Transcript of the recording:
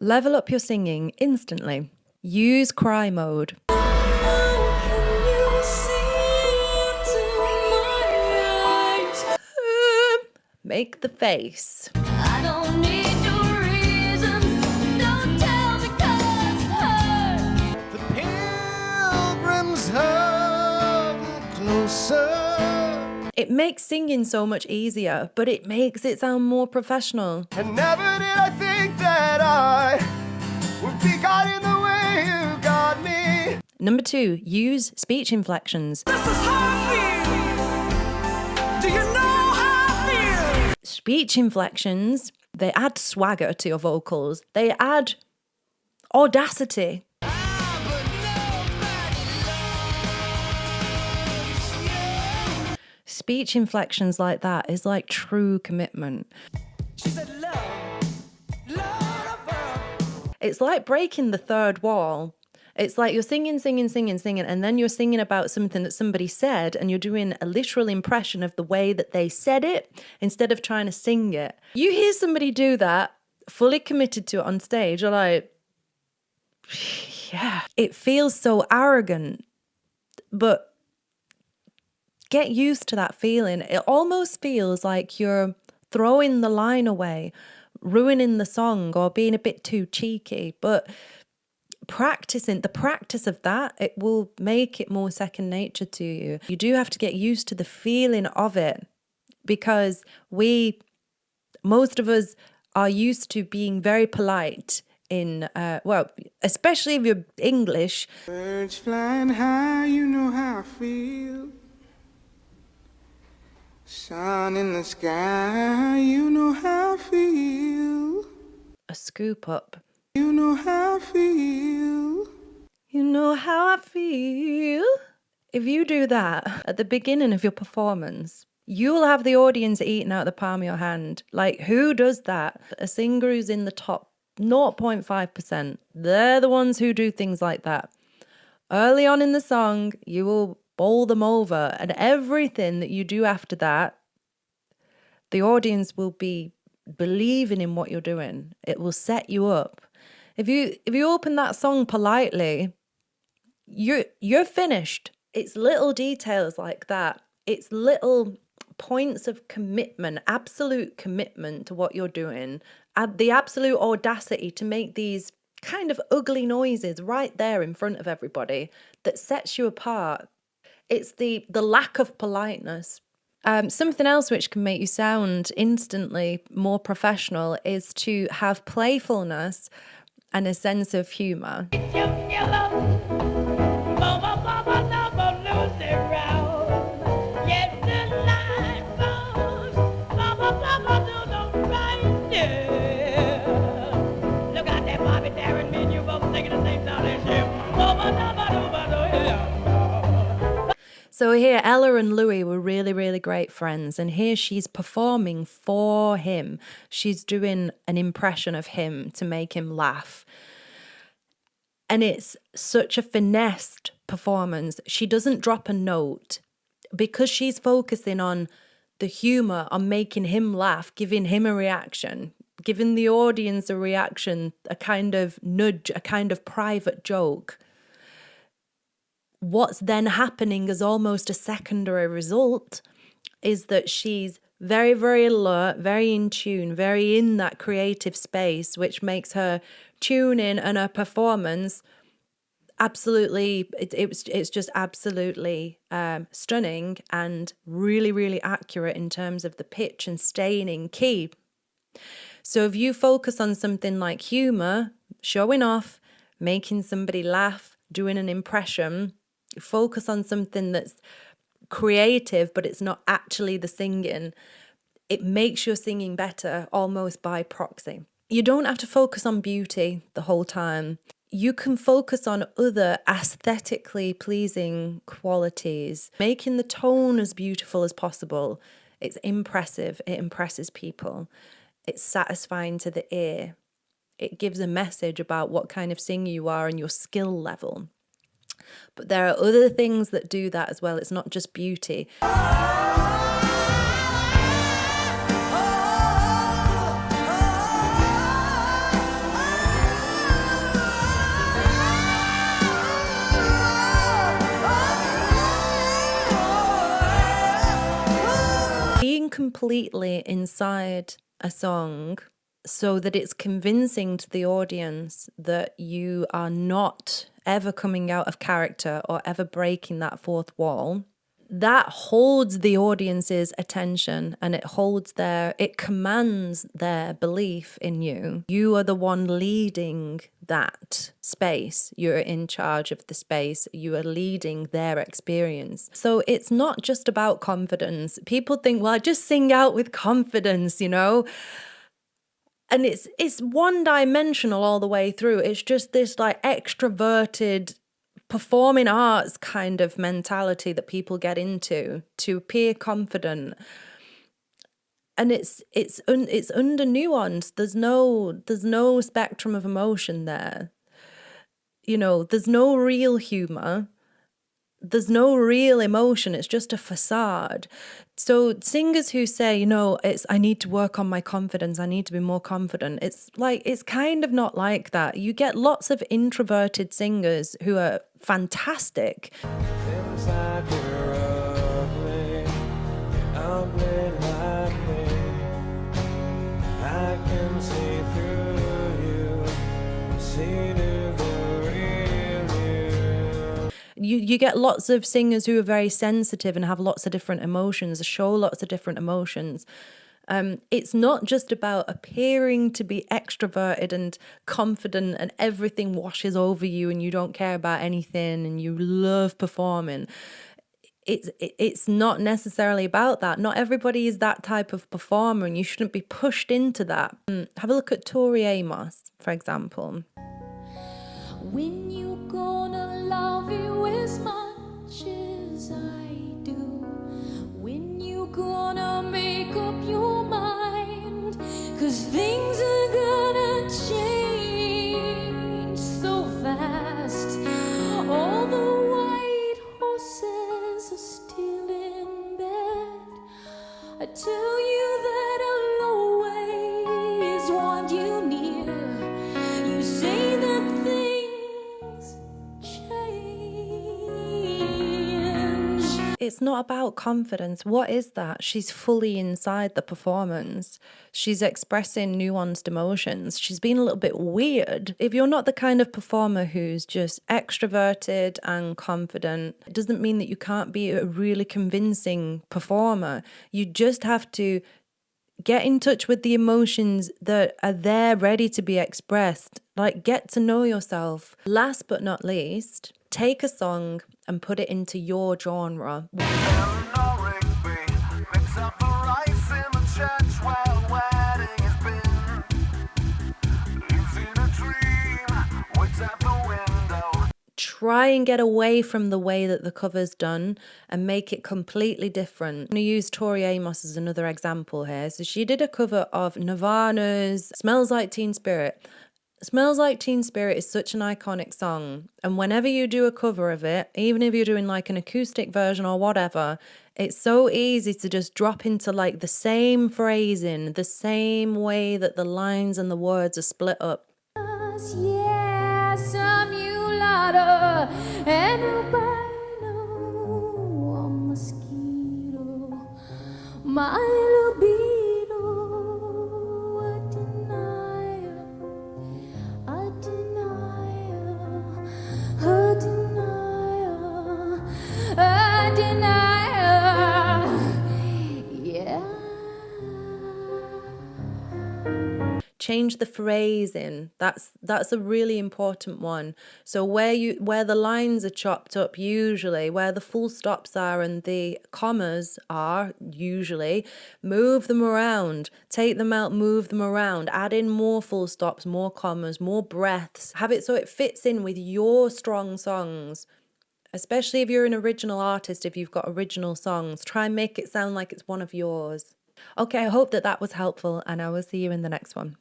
Level up your singing instantly. Use cry mode. Make the face. I don't need your reasons. Don't tell me 'cause it hurts. The pilgrims hug closer. It makes singing so much easier, but it makes it sound more professional. And never did I think that I would be caught in the way you got me. Number 2, use speech inflections. This is how I feel. Do you know how I feel? Speech inflections, they add swagger to your vocals. They add audacity. Speech inflections like that is like true commitment. She said, love, It's like breaking the third wall. It's like you're singing, and then you're singing about something that somebody said, and you're doing a literal impression of the way that they said it instead of trying to sing it. You hear somebody do that, fully committed to it on stage, you're like, yeah. It feels so arrogant, but get used to that feeling. It almost feels like you're throwing the line away, ruining the song, or being a bit too cheeky. But the practice of that, it will make it more second nature to you. You do have to get used to the feeling of it, because most of us are used to being very polite in, especially if you're English. birds flying high, you know how I feel. Sun in the sky, you know how I feel. A scoop up. You know how I feel. You know how I feel. If you do that at the beginning of your performance, you'll have the audience eating out the palm of your hand. Like, who does that? A singer who's in the top 0.5%. They're the ones who do things like that. Early on in the song, you will bowl them over, and everything that you do after that, the audience will be believing in what you're doing. It will set you up. If you open that song politely, you're finished. It's little details like that. It's little points of commitment, absolute commitment to what you're doing, and the absolute audacity to make these kind of ugly noises right there in front of everybody that sets you apart. It's the lack of politeness. Something else which can make you sound instantly more professional is to have playfulness and a sense of humour. So here, Ella and Louis were really, really great friends. And here she's performing for him. She's doing an impression of him to make him laugh. And it's such a finessed performance. She doesn't drop a note because she's focusing on the humour, on making him laugh, giving him a reaction, giving the audience a reaction, a kind of nudge, a kind of private joke. What's then happening as almost a secondary result is that she's very, very alert, very in tune, very in that creative space, which makes her tune in and her performance absolutely, it's just absolutely stunning and really, really accurate in terms of the pitch and staying in key. So if you focus on something like humour, showing off, making somebody laugh, doing an impression, focus on something that's creative, but it's not actually the singing, it makes your singing better almost by proxy. You don't have to focus on beauty the whole time. You can focus on other aesthetically pleasing qualities, making the tone as beautiful as possible. It's impressive. It impresses people. It's satisfying to the ear. It gives a message about what kind of singer you are and your skill level. But there are other things that do that as well. It's not just beauty. completely inside a song so that it's convincing to the audience that you are not ever coming out of character or ever breaking that fourth wall, that holds the audience's attention, and it commands their belief in you. You are the one leading that space. You're in charge of the space. You are leading their experience. So it's not just about confidence. People think, well, I just sing out with confidence, you know? And it's one-dimensional all the way through. It's just this like extroverted performing arts kind of mentality that people get into to appear confident, and it's under nuance. There's no spectrum of emotion there, you know. There's no real humor, there's no real emotion. It's just a facade. So singers who say, you know, I need to work on my confidence, I need to be more confident, it's kind of not like that. You get lots of introverted singers who are fantastic. Inside you're ugly, you're ugly like me. I can see through you, see to the real you. You get lots of singers who are very sensitive and have lots of different emotions, show lots of different emotions. It's not just about appearing to be extroverted and confident and everything washes over you and you don't care about anything and you love performing. It's not necessarily about that. Not everybody is that type of performer, and you shouldn't be pushed into that. Have a look at Tori Amos, for example. When you gonna love you as much as I do? When you gonna make up your mind? 'Cause things are gonna change so fast. All the white horses are still in bed. I tell you that I'll always want you near. You say that things change. It's not about confidence. What is that? She's fully inside the performance. She's expressing nuanced emotions. She's being a little bit weird. If you're not the kind of performer who's just extroverted and confident, it doesn't mean that you can't be a really convincing performer. You just have to get in touch with the emotions that are there ready to be expressed. Like, get to know yourself. Last but not least, take a song and put it into your genre. Eleanor Rigby mix up the rice in the church where the wedding has been. Losing a dream, waits at the window. Try and get away from the way that the cover's done and make it completely different. I'm going to use Tori Amos as another example here. So she did a cover of Nirvana's Smells Like Teen Spirit. Smells Like Teen Spirit is such an iconic song, and whenever you do a cover of it, even if you're doing like an acoustic version or whatever, it's so easy to just drop into like the same phrasing, the same way that the lines and the words are split up. Yes, I'm mulatto and albino, a mosquito, my libido, a denier, a denier, a denier, a denier, yeah. Change the phrasing. That's a really important one. So where the lines are chopped up, usually where the full stops are and the commas are, usually move them around, take them out, move them around, add in more full stops, more commas, more breaths. Have it so it fits in with your strong songs. Especially if you're an original artist, if you've got original songs, try and make it sound like it's one of yours. Okay, I hope that was helpful, and I will see you in the next one.